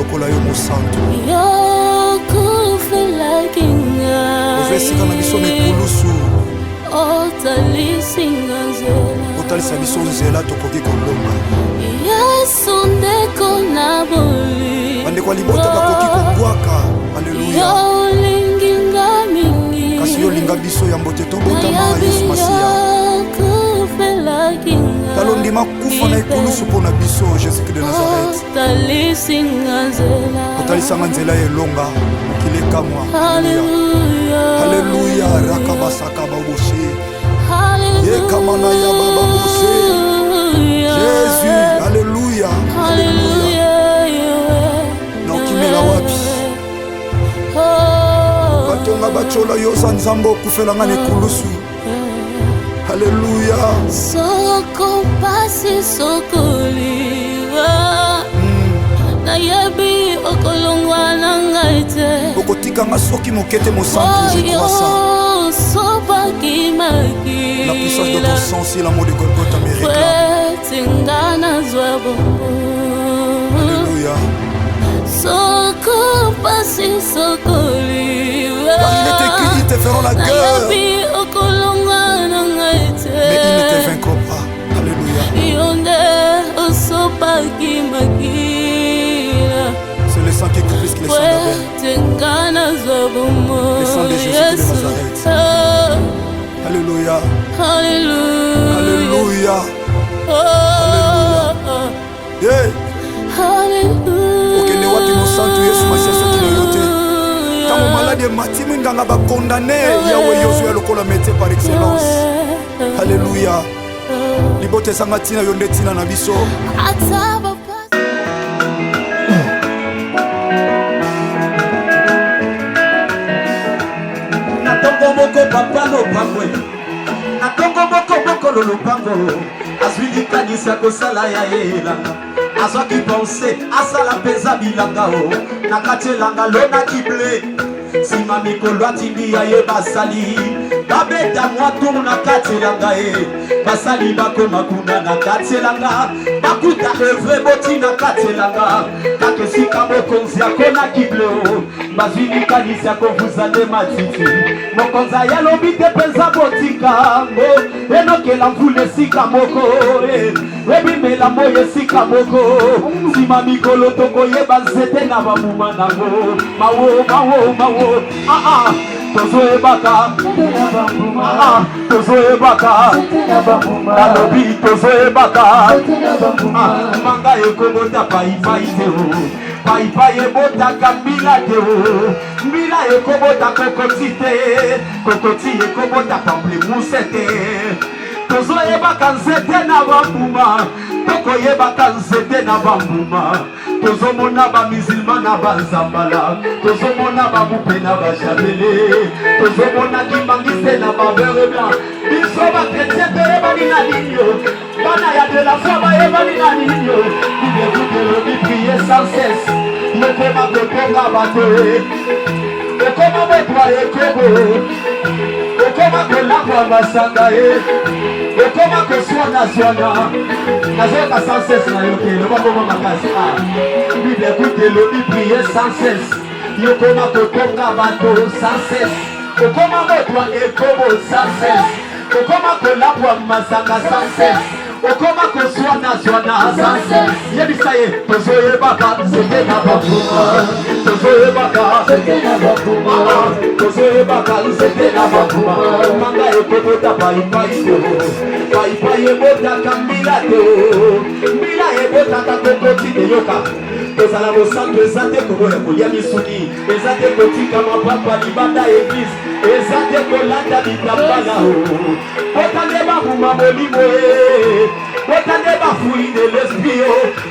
lokola yo mosantu. Yokufela kinga. Ovesika na biso mekulusu. Otalisinga nzela. Otalisa biso nzela tokoki kolonga. Yesu ndeko na boli. Bande kwa libota bakoki kobwaka. Alléluia. Yolinginga mingi. Kasi yo linga biso ya mbote tobotama Yesu Masia. Yokufela kinga. Talondima kufa na ekulusu pona biso Jésus de Nazareth. Otalisinga nzela. Otalisanga nzela elonga. Kileka mwa. Alléluia. Alléluia. Rakabasaka baboshe. Alléluia. Yekamana ya baba boshe. Jésus. Alléluia. Alléluia. Na okimela wapi? Batonga bachola yosa nzambo kufelanga nekulusu. Alléluia. Soko pasi sokoliwa. Na yebi okolongwa na ngaite. Okotikanga soki mokete mosantu je crois ça. La puissance de ton sang, c'est l'amour de Golgotha me réclame. Alléluia. Car il est écrit, ils te feront la guerre, mais ils ne te vaincront pas. Alléluia. C'est le sang qui est plus que le sang d'Abel. Le sang de Jésus de Nazareth. Alléluia. Alléluia. Alléluia. Alléluia. Yeah. Alléluia. Okende wapi mosantu Yesu Masia soki na yote. Tango malade matimi nganga ba condamné Yahweh Yosué lokola métier par excellence. Alléluia. Libote sanga tina yonde tina na biso. Moko papa no pangwe atongo moko lo pango azwili kanisa ko sala ya elanga azwa ki penser asala peza bilanga o nakatelanga lona kible sima mikolo atindi ya ye basali babeta mwa tourna katelanga e basali bakoma kuna na katelanga bakuta evre boti na katelanga kakesika mokonzi akona kible o bazwili kanisa ko vuzale matiti mokonza yalobi te penza botika mo enokela mvula esika moko ebimela moyo esika moko sima mikolo tokoyeba nzete na bamuma nango mawo tozoyebaka tozoyebaka alobi tozoyebaka manga ekobota paipai te o paipai ebotaka mbila te o mbila ekobota kokoti te kokoti ekobota pamplemuse te tozoyebaka nzete na bambuma tokoyebaka nzete na bambuma tozomona bamisilma na banzambala tozomona bamupe na bajabele tozomona kimangise na bavere blanc biso bakretien toyebani na ninyo bana ya de la foi bayebani na ninyo ibebukelobi prie sans cesse yokoma kotonga bato okoma botwa ekobo okoma kolangwa masanga okoma koswana nazoka sans cesse na yoke lobakoma makasi bible ekute elobi prie sans cesse yokoma kotonga bato sans cesse okoma botwa ekobo sans cesse okoma kolangwa masanga sans cesse okoma koswana sans cesse yebisa ye tozoyebaka nzete na bambuma tozoyebaka tozoyebaka nzete na bambuma manga ekobota paipai te paipai ebotaka mbila te mbila ebotaka kokoti te yoka tozala mosantu eza te koboya kolia misuni eza te kotika mapapa libanda eglise eza te kolanda bitambala botande bambuma molimo botande bafui de l'esprit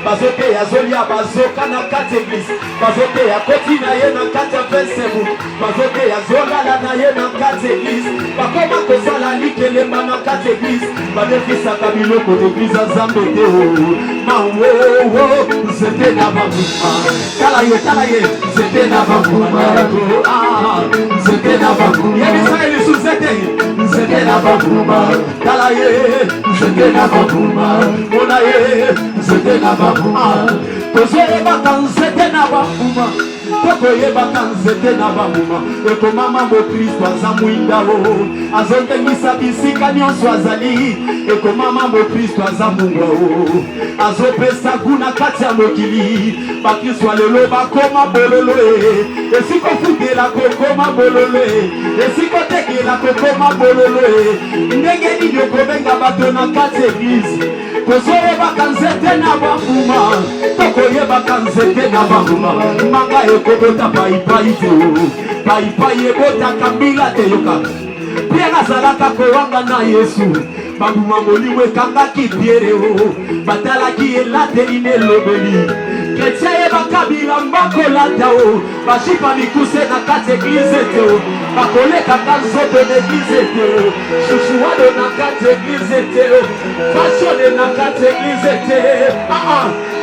bazote ya zolia bazoka na kati eglise bazote ya koti na ye na kati ya fensebu bazote ya zolala na ye na kati eglise bakoma kozala likelemba na kati eglise badefisaka biloko d'église ya nzambe te mawowo nzete na bambuma tala ye nzete na bambuma nzete na bambuma yebisa elisu nzete na bambuma tala ye nzete na bambuma mona ye nzete na bambuma tozoyebaka nzete na bambuma tokoyebaka nzete na bambuma ekomama mokristo aza mwinda o azotengisa bisika nyonso azali ekomama mokristo aza mungwa o azopesa kuna kati ya mokili bakristo alelo bakoma bololo esiko futela kokoma bololo esiko tekela kokoma bololo ndenge nini okobenga bato na kati eglise tozoyebaka nzete na bambuma tokoyebaka nzete na bambuma manga ekobota paipai te paipai ebotaka mbila te yoka Pierre azalaka kowanga na Yesu bambuma molimo ekangaki Pierre o batalaki elateli nelobeli Chrétien yebaka bilamba kolata o bashipa mikuse na kati eglize te o bakolekaka nzoto na eglize te o shushuwado na kati eglize te o fashone na kati eglize te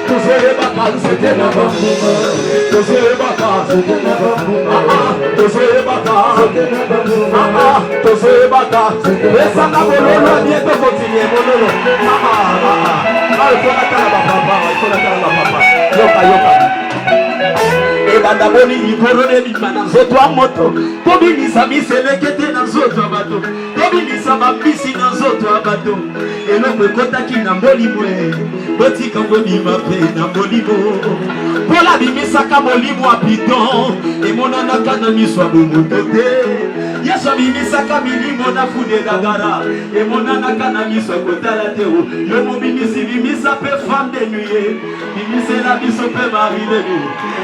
tozoyebaka nzete na bambuma tozoyebaka tozoyebaka esanga bololo abie tokontinue bololo ifonatala bapapa yoka ebanda boni ikorone bima na nzoto ya moto tobimisa miselekete na nzoto ya bato tobimisa bambisi na nzoto ya bato eloko ekotaki na molimo botika ngobima mpe na molimo mpola bimisaka molimo ya piton emonanaka na miso ya bomoto te Yesu abimisaka milimo na fude dagara emonanaka na miso ekotala te yo mobimisi bimisa mpe femme de nuit bimisela biso mpe mari de nuit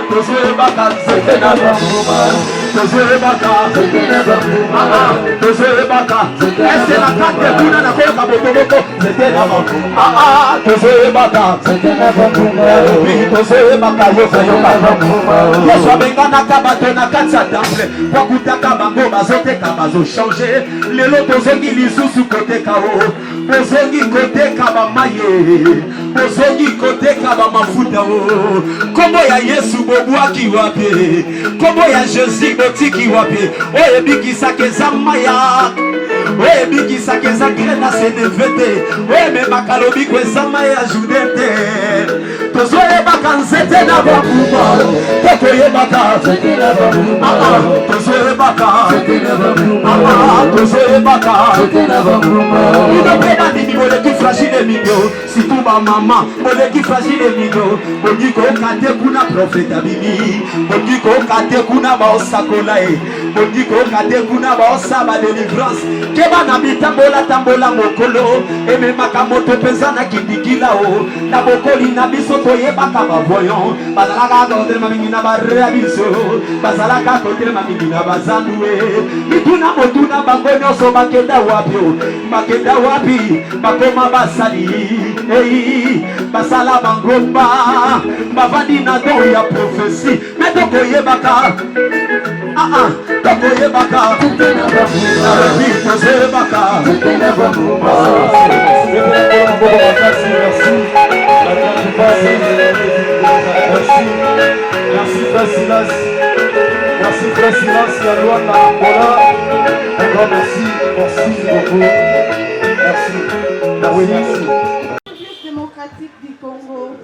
tozoyebaka nzete na bambuma tozoyebaka tozoyebaka eselaka te kuna na koyoka botoboko nzete na bambuma tozoyebaka tozoyebaka yoka Yesu abenganaka bato na kati ya temple bakutaka bango bazoteka bazochange lelo tozongi lisusu koteka o bozongi koteka bamaye bozongi koteka bamafuta o kombo ya Yesu bobwaki wapi kombo ya Jésus botiki wapi oyo ebikisaka eza maya oyo ebikisaka eza grena senevete oyo ememaka lobiko eza maya jude te tozoyebaka nzete na bambuma tokoyebaka tozoyebaka tozoyebaka inopena nini moleki fragile mingo situ bamama moleki fragile mingo bongi koyoka te kuna profete abimi bongi koyoka te kuna baosakola ye bongi koyoka te kuna baosaba delivrance keba na bitambola mokolo ememaka moto mpenza na kindikila o na bokoli na biso toyebaka bavoyon bazalaka kotelema mingi na barea biso bazalaka kotelema mingi na bazandue mituna motuna bango nyonso bakenda wapi bakoma basali basala bangomba bavandi na don ya profesi me tokoyebaka tokoyebaka tozoyebaka Merci Frère Silas. Merci Frère Silas, Yalouana Angola. Un grand merci beaucoup. Merci. Oui, merci. République démocratique du Congo.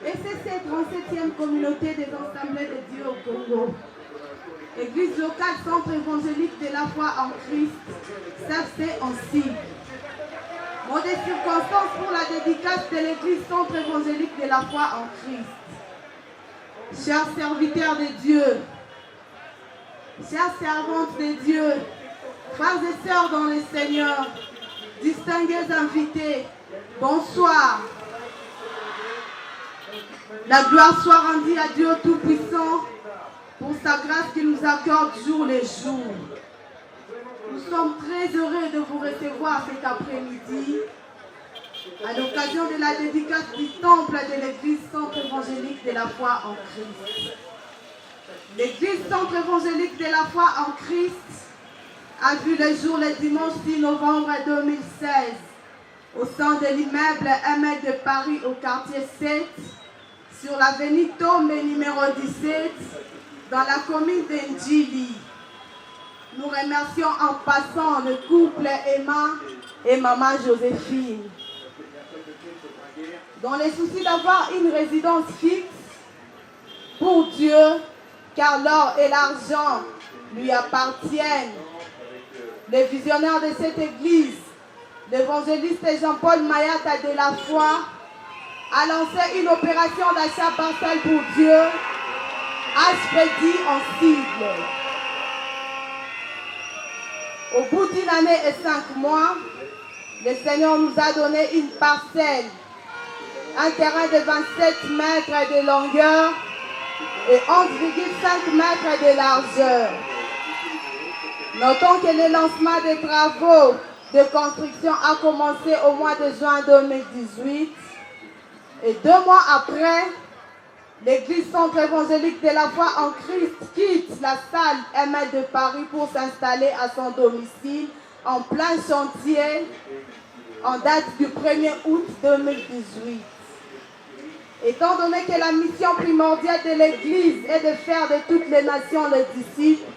Et c'est cette 37e communauté des assemblées de Dieu au Congo. Église locale, centre évangélique de la foi en Christ. CFC ainsi. Mot de circonstance pour la dédicace de l'église centre évangélique de la foi en Christ. Chers serviteurs de Dieu, chères servantes de Dieu, frères et sœurs dans le Seigneur, distingués invités, bonsoir. La gloire soit rendue à Dieu Tout-Puissant pour sa grâce qu'il nous accorde jour les jours. Nous sommes très heureux de vous recevoir cet après-midi à l'occasion de la dédicace du temple de l'église centre évangélique de la foi en Christ. L'église centre évangélique de la foi en Christ a vu le jour le dimanche 6 novembre 2016 au sein de l'immeuble 1 mètre de Paris au quartier 7 sur l'avenue Tombe numéro 17 dans la commune d'Ndjili. Nous remercions en passant le couple Emma et maman Joséphine. Dans le souci d'avoir une résidence fixe, Dieu, car l'or et l'argent lui appartiennent. Le visionnaire de cette église, l'évangéliste Jean-Paul Mayata de la Foi, a lancé une opération d'achat parcelle pour Dieu, HPD en cible. Au bout d'une année et 5 mois, le Seigneur nous a donné une parcelle, un terrain de 27 mètres de longueur et 11,5 mètres de largeur. Notons que le lancement des travaux de construction a commencé au mois de juin 2018 et 2 mois après, l'église Centre évangélique de la foi en Christ quitte la salle ML de Paris pour s'installer à son domicile en plein chantier en date du 1er août 2018. Étant donné que la mission primordiale de l'église est de faire de toutes les nations les disciples,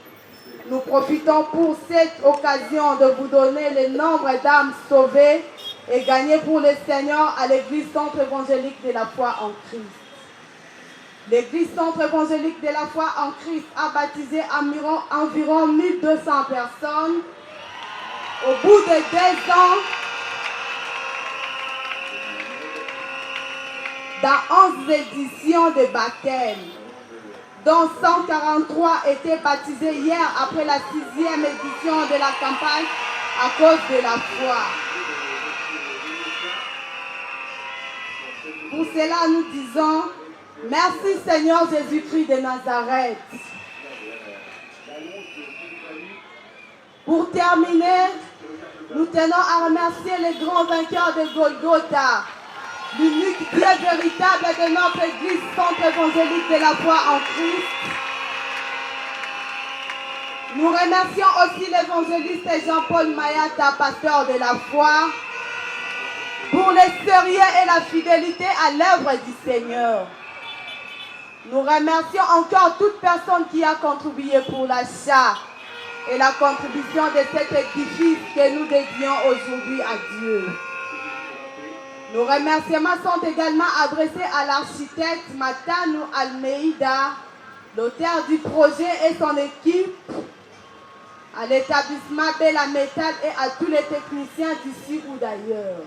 nous profitons pour cette occasion de vous donner le nombre d'âmes sauvées et gagnées pour le Seigneur à l'église Centre évangélique de la foi en Christ. L'église Centre évangélique de la foi en Christ a baptisé environ 1200 personnes. Au bout de 2 ans, dans 11 éditions de baptême, dont 143 étaient baptisés hier après la 6e édition de la campagne à cause de la foi. Pour cela, nous disons merci Seigneur Jésus-Christ de Nazareth. Pour terminer, nous tenons à remercier les grands vainqueurs de Golgotha, l'unique Dieu véritable de notre Église Centre évangélique de la foi en Christ. Nous remercions aussi l'évangéliste Jean-Paul Mayata, pasteur de la foi, pour le sérieux et la fidélité à l'œuvre du Seigneur. Nous remercions encore toute personne qui a contribué pour l'achat et la contribution de cet édifice que nous dédions aujourd'hui à Dieu. Nos remerciements sont également adressés à l'architecte Matanu Almeida, l'auteur du projet et son équipe, à l'établissement Bella Metal et à tous les techniciens d'ici ou d'ailleurs.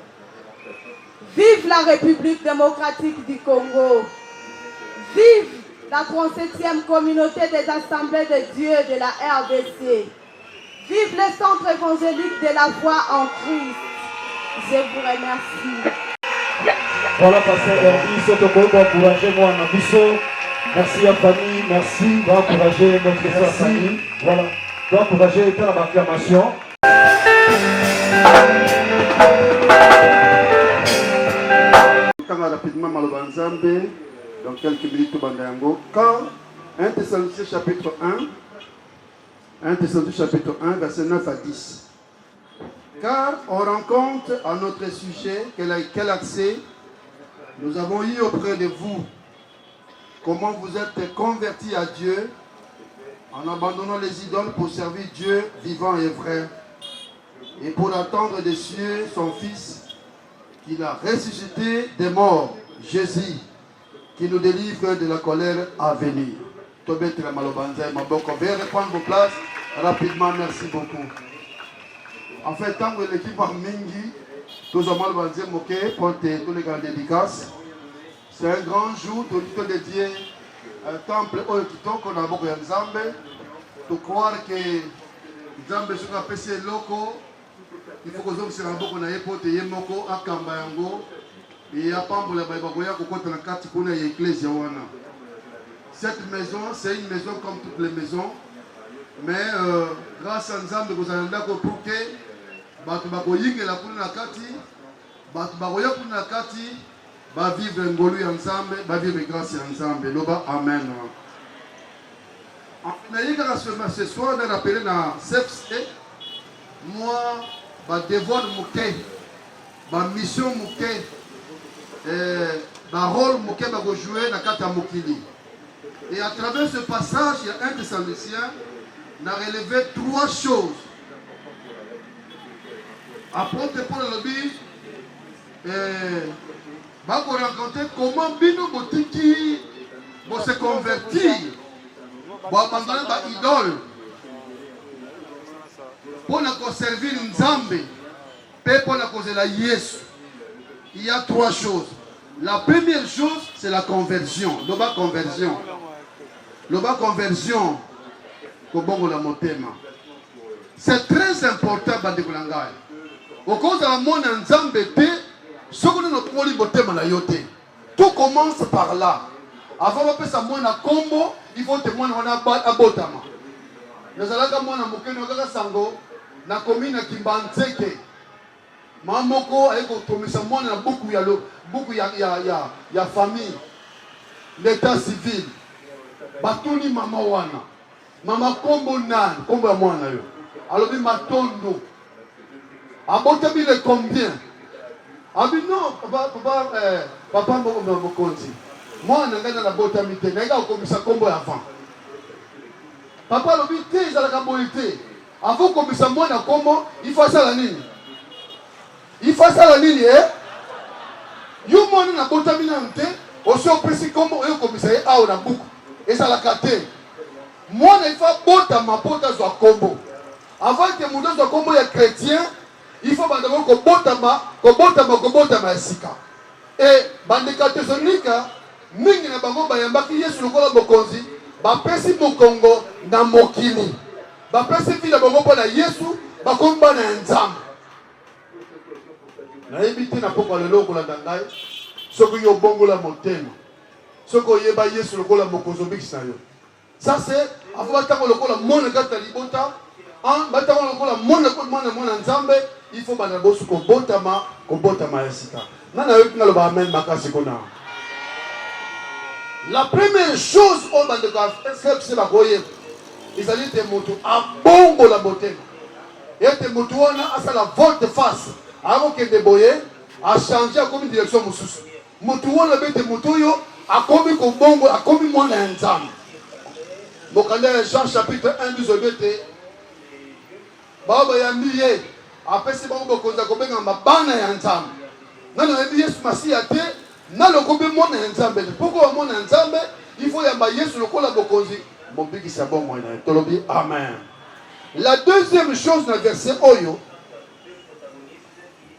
Vive la République démocratique du Congo! Vive la 37e communauté des assemblées de Dieu de la RDC! Vive le centre évangélique de la foi en Christ! Je vous remercie. Voilà, pasteur Herbi, c'est au bon encourager moi en Abisso. Merci à famille, merci d'encourager notre sœur famille. Voilà, d'encourager faire l'acclamation. Rapidement, Malobanzambe, dans quelques minutes, quand 1 Thessaloniciens chapitre 1 chapitre 1, verset 9 à 10. Car on rencontre à notre sujet quel accès nous avons eu auprès de vous, comment vous êtes convertis à Dieu en abandonnant les idoles pour servir Dieu vivant et vrai, et pour attendre des cieux son Fils qu'il a ressuscité des morts, Jésus, qui nous délivre de la colère à venir. Tobet la Malobanza, Maboko, veuillez reprendre vos places rapidement, merci beaucoup. En fait, tant que l'équipe a Mingi, tous les Malobanza Moké, portent tous les grandes dédicaces. C'est un grand jour, tout dédié à un temple qu'on a beaucoup de Nzambe. De croire que Nzambe est un PC loco. Il faut que nous soyons beaucoup de l'époque de Yemoko, à Kambayango, et à Pambola Bagoya, qui est dans la carte pour l'église. Cette maison, c'est une maison comme toutes les maisons, mais grâce à Nzambe, vous allez là pour que Batu Bagoying et la Pouna Kati, Batu Bagoya Pouna Kati, va vivre Ngolu ensemble, va vivre grâce ensemble. Loba, Amen. Ce soir, on a appelé dans CFC, moi, ma devoir mouké, ma mission mouké, ma rôle mouké va jouer dans la carte à Moukili. Et à travers ce passage, il y a un Thessaloniciens, on a relevé 3 choses. Apôtre Paul Lobby, va vous rencontrer comment Bino Botiki, pour se convertir, pour abandonner l'idole, pour nous servir Nzambe, pour nous causer la Yesu. Il y a trois choses. La première chose, c'est la conversion. Loba conversion. Loba conversion. C'est très important, Bandekolangai. Au cause de la monde Nzambe, tout commence par là. Avant de faire ça, il faut que mon abotama. Nous allons mon amour sango na commune Kimbanzeke. Mamoko a commission mon na beaucoup ya famille, l'état civil. Batuni mama wana. Mama kombo nan, kombo ya mwana yo. Alors bi matondo. Abotami le combien? Abi non, papa mokonzi. Moi nanga na botami te, nanga komisa kombo avant. Papa lobi te za la kaboité. Avant komisa mwana kombo, il faut ça la nini? Il faut ça la nini Yo mwana na botami na nte, oso pesi kombo yo komisa ye a na buku. Et ça la kate. Moi, il faut bota ma bota zo kombo. Avant que mon zo kombo ya chrétien, il faut d'abord que bota ma sika. Et bandeka tesonika, mingi na bango bayamba ki Yesu lokola bokonzi, ba pesi mokongo na mokili. Ba pesi fila bango na Yesu, ba komba na Nzambe. Na ebiti na poko lelo ko la dangai, soko yo bongo la motema. Soko yeba Yesu lokola mokonzo bikisa yo. Ça c'est avant batako lokola mona kata libota, batako lokola mona Nzambe, il faut banabo ko botama yasika. Nana yo kinalo ba amen makasi kona. La première chose au bandeka c'est ba koye. Ils allaient te moto a bongo la motema. Et te moto wana asa la volte face. Avant que de boye a changer comme direction mususu. Moto wana bete moto yo a komi ko bongo a komi mona Nzambe. Bokanda Jean chapitre 1 12 bete. Baba ya miye apesi bango bokonza kobenga mabana ya Nzambe. Nano Yesu Masia te na lokobe mona ya Nzambe. Pourquoi mona ya Nzambe? Il faut yamba Yesu lokola bokonzi. Mobiki sa bon moyen. Tolobi amen. La deuxième chose dans le verset oyo,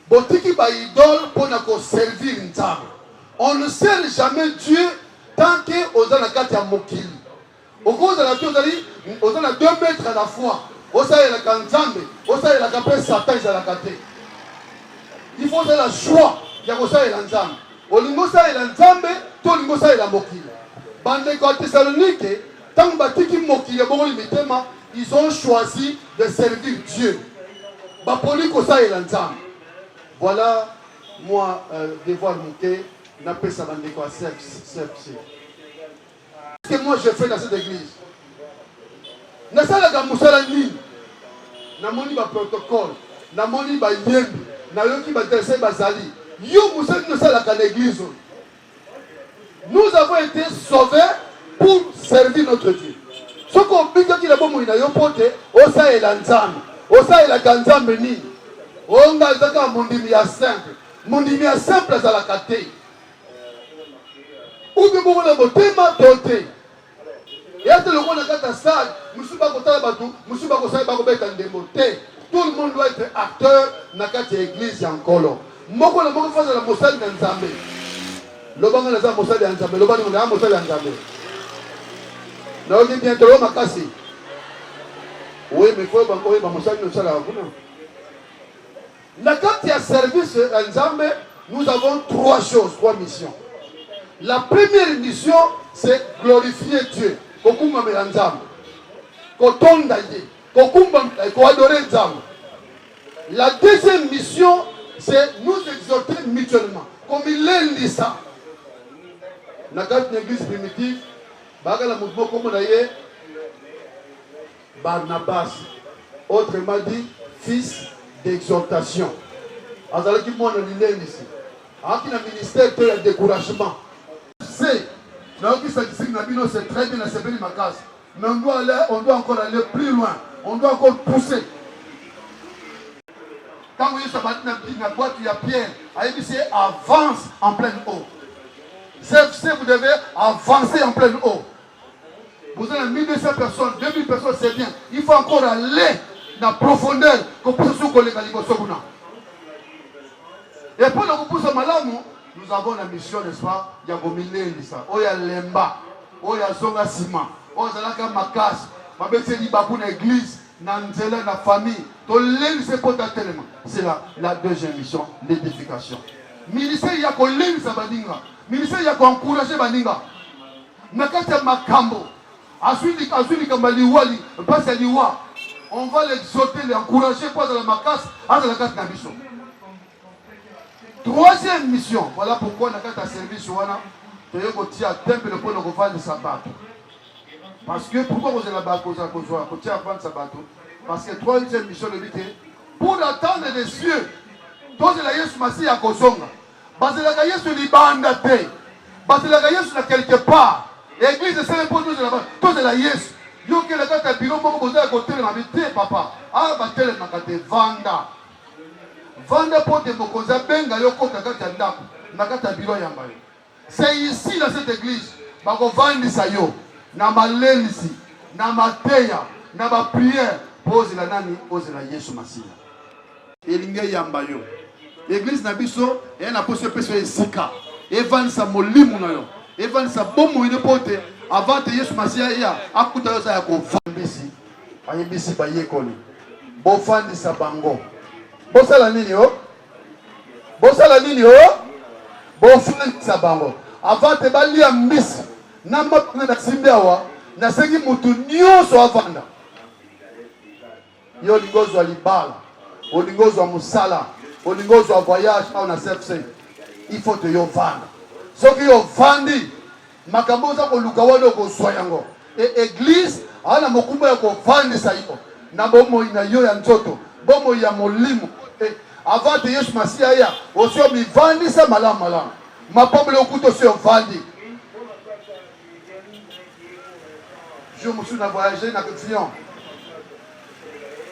botiki ba idole pour nous servir Nzambe. On ne sert jamais Dieu tant que oza na kati ya mokili. Au cause de la chose, on a 2 mètres à la fois. On sait la Nzambe, on sait la capelle Satan, il faut la choix. Il y a la Nzambe. On lingo sa la Nzambe, tout lingo sa la mokili. Bande ko Thessalonique, tant batiki mokili bon limitema, ils ont choisi de servir Dieu. Bapoli ko sa la Nzambe. Voilà moi devoir monter na pesa bande ko sepsi. Que moi je fais dans cette église. Na sala ga musala ni. Na moni ba protocole, na moni ba yembi, na yoki ba terse bazali. Yo musala no sala ka l'église. Nous avons été sauvés pour servir notre Dieu. Ce qu'on bika ki la bomo ina yo pote, osa ela Nzambe. Osa ela Nzambe ni. Onga zaka mundimi ya simple. Mundimi ya simple za la kate. Ou bien beaucoup de motema tote. Et à ce moment-là, quand tu as tout le monde doit être acteur dans l'église encore. Moko le moko faza la mosali na Nzambe. Lobanga na za mosali ya Nzambe, lobanga na mosali ya Nzambe. Na oki bien tolo makasi. Oui, mais faut ba mosali na sala kuna. Na quand il y a service à Nzambe, nous avons 3 choses, 3 missions. La première mission, c'est glorifier Dieu. Kokumba Nzambe. Kotonda ye. Kokumba adorer Nzambe. La deuxième mission, c'est nous exhorter mutuellement. Comme il est dit ça. Dans une église primitive, bagala mouvement comme d'ailleurs Barnabas, autrement dit fils d'exhortation. Azala qui moi dans l'île ici. Avec le ministère de découragement. C'est c'est très bien, c'est bien ma case. Mais on doit encore aller plus loin. On doit encore pousser. Quand vous voyez ça, la boîte, il y a Pierre. C'est avance en pleine eau. CFC, vous devez avancer en pleine eau. Vous avez 1200 personnes, 2000 personnes, c'est bien. Il faut encore aller dans la profondeur qu'on puisse se coller à l'Igosoguna. Et pour le groupe de Malamu, nous avons la mission, n'est-ce pas? Il y a Gomilendisa, Oya Lemba, Oya Zonga Sima, Oya Zalaka Makas, Mabetse Libakou na église, Nanzela, na famille. C'est la deuxième mission, l'édification. Ministère, il y a qu'on l'aime, ça va dire. Ministère, il y a qu'on encourage, ça va dire. Nakata Makambo, Asuni Kambaliwali, passe à l'Iwa. On va l'exhorter, l'encourager, pas à la Makas, à la carte d'ambition. Troisième mission, voilà pourquoi on a fait un service sur Wana, tu as eu un temple pour le revendre de sabbat. Parce que pourquoi vous avez la barre, vous avez vendre sabbat? Parce que troisième mission, le but est pour l'attendre des cieux. Tous les Yesu Massi à Kosonga. Parce que la Yesu libanda te. Parce que la Yesu na quelque part. L'église de Saint-Paul, tous les Yesu. Yo que la carte à bureau, vous avez à côté de la vie, papa. Ah, battez ma carte vanda. Vanda pour te mokoza benga yo kota kata ndako na kata biro yamba yo. C'est ici dans cette église bako vandisa yo na malelisi na mateya na ba prière pose la nani pose la Yesu Masiya. Elinge yamba yo. Église na biso e na pose peso esika. E vandisa molimu na yo. E vandisa bomo ine pote avant te Yesu Masiya ya akuta yo sa ya ko vandisi. Ayebisi ba yekoli. Bo vandisa bango. Bosala nini yo? Bosala nini yo? Bofandisa bango. Avant te balia mbisi. Na mapana na simbewa. Na sengi mutu nyonso avanda. Yo lingozo wa libala. O lingozo wa musala. O lingozo wa voyage. Au na CFC. Il faut te yo vanda. Soki yo vandi. Makambo za koluka wano ko soyango. E église. Ana mokumba ya ko vandisa yo. Na bomo ina yo ya nzoto. Bomo ya molimo. Avant de Yesu Masiya ya, osio mi vandi sa malam. Ma pomme le couteau sur vandi. Je me suis voyagé dans le client.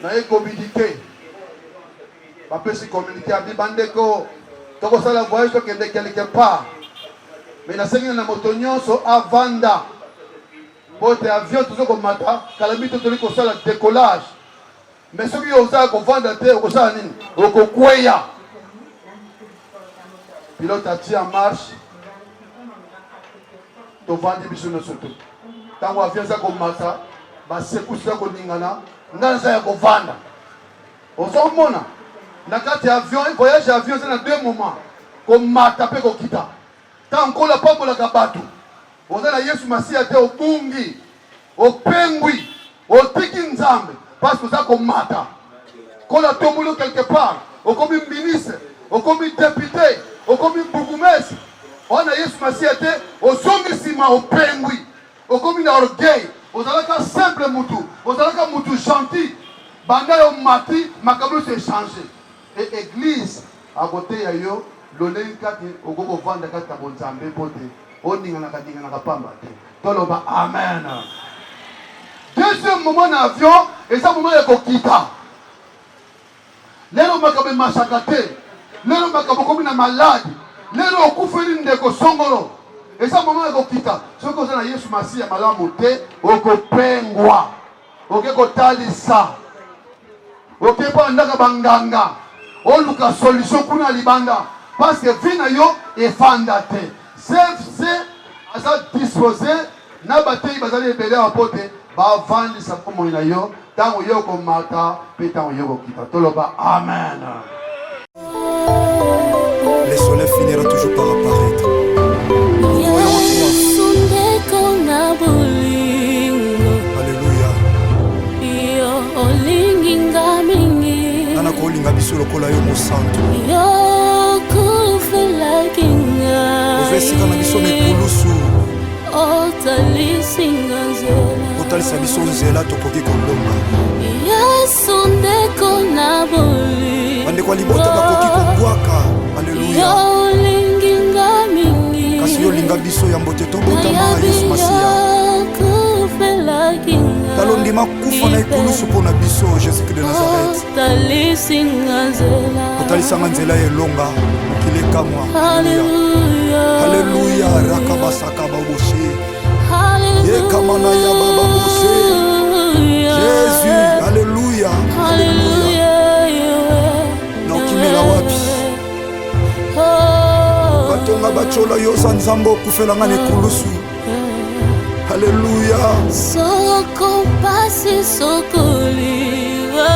Dans les communiqués. Je peux communiquer à Bibandeko. Donc ça la voyage quelque part. Mais la seigneur na motonyon so avanda. Pote avion toujours comme matin, calamité tout le ça décollage. Mais ceux qui osent vendre terre, au Sanin, au Kokwaya. Pilote a tiré en marche. Tu vends des bisous surtout. Quand on vient ça comme matin, c'est pour ça qu'on dit ngana, ngana ça qu'on vend. Au son mona, la carte avion, voyage avion, c'est dans 2 moments. Comme matin, pe ko kita. Tant qu'on l'a pas pour la kabatu. On a la Yesu Masiya te au bungi, au pengui, au tiki nzambe. Parce que ça comme mata. Quand on a tombé quelque part, ou comme un ministre, ou comme un député, ou comme un bourgmestre, on a Yesu Masiya te au zongisima au pengui, ou comme un orgueil, au zalaka simple moutou, au zalaka moutou gentil, banda yo mati, makabou se changer. Et église, à côté de yo, l'olé kati, au gogo vanda kati kabonzambe pote, on dinga na pamba te. Toloba amen. Deuxième moment en avion, et ça moment de Kokita. Lelo makabe masakate. Lelo makabe comme une malade. Lelo okufeli ndeko songolo. Et ça moment de Kokita. Ce que vous avez Yesu Masiya malamu te, okopengwa. Okekotalisa. Okepa ndaka banganga. Oluka solution kuna libanda. Parce que vina yo e fanda te. CFC a ça disposé. Na batei bazali ebele apote. Vandi sa pomo ina yo, tango yo ko mata, pe tango yo ko kita. Toloba amen. Le soleil finira toujours par apparaître. Alléluia. Nana ko linga biso lokola yo mo santo. Ovesika na biso mekulusu. Otalisa biso nzela tokoki kolomba. Bandeko libota bakoki kobwaka. Alleluya. Kasi yo linga biso ya mbote tobotama Yesu Masiya. Talondima kufa na ekulusu mpona biso Jésus-Christ de Nazareth. Otalisanga nzela elonga mokili moi. Alléluia. Alléluia. Rakabasaka baboshe. Alléluia. Yekamana ya baba boshe. Jésus. Alléluia. Alléluia. Na okimela wapi? Batonga bachola yosa nzambo kufela ngane kulusu. Alléluia. Soko pasi sokoliwa.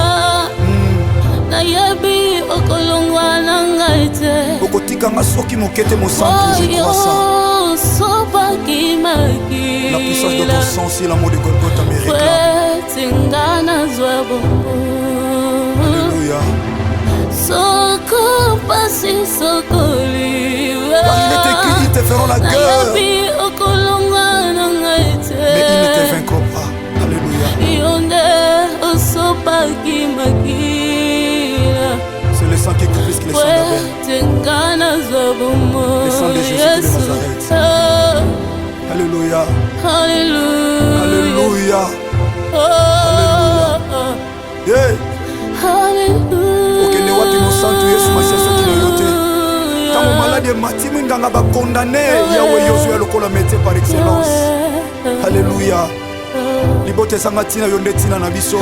Na yebi okolongwa na ngaite. Okotika nga soki mokete mosantu, je crois ça. La puissance de ton sang, c'est l'amour de Golgotha me réclame. Alléluia. Car il est écrit, ils te feront la guerre, mais ils ne te vaincront pas. Alléluia. C'est le sang qui confisque les sangs d'Abel. Le sang de Jésus de Nazareth. Alléluia. Alléluia. Alléluia. Yeah. Okende wapi mosantu Yesu Masiya soki na yo te. Tango malade emati mwinganga bakondane yawe Yozué lokola métier par excellence. Alléluia. Libote sanga tina yo nde tina na biso.